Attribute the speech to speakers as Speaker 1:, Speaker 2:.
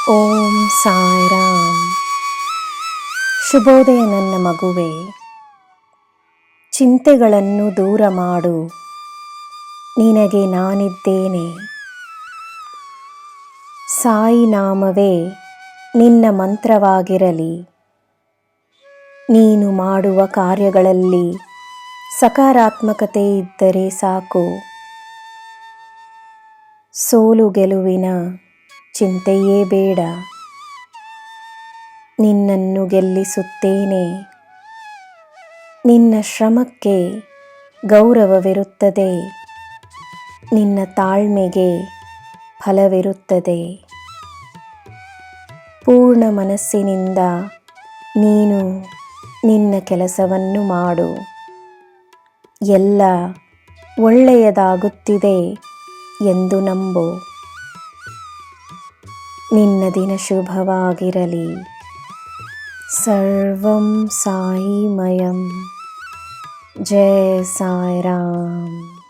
Speaker 1: ಓಂ ಸಾಯಿರಾಮ್. ಶುಭೋದಯ ನನ್ನ ಮಗುವೆ. ಚಿಂತೆಗಳನ್ನು ದೂರ ಮಾಡು, ನಿನಗೆ ನಾನಿದ್ದೇನೆ. ಸಾಯಿ ನಾಮವೇ ನಿನ್ನ ಮಂತ್ರವಾಗಿರಲಿ. ನೀನು ಮಾಡುವ ಕಾರ್ಯಗಳಲ್ಲಿ ಸಕಾರಾತ್ಮಕತೆ ಇದ್ದರೆ ಸಾಕು. ಸೋಲು ಗೆಲುವಿನ ಚಿಂತೆಯೇ ಬೇಡ. ನಿನ್ನನ್ನು ಗೆಲ್ಲಿಸುತ್ತೇನೆ. ನಿನ್ನ ಶ್ರಮಕ್ಕೆ ಗೌರವವಿರುತ್ತದೆ. ನಿನ್ನ ತಾಳ್ಮೆಗೆ ಫಲವಿರುತ್ತದೆ. ಪೂರ್ಣ ಮನಸ್ಸಿನಿಂದ ನೀನು ನಿನ್ನ ಕೆಲಸವನ್ನು ಮಾಡು. ಎಲ್ಲ ಒಳ್ಳೆಯದಾಗುತ್ತಿದೆ ಎಂದು ನಂಬು. ನಿನ್ನ ದಿನ ಶುಭವಾಗಿರಲಿ. ಸರ್ವಂ ಸಾಯಿಮಯಂ. ಜಯ ಸಾಯಿರಾಮ್.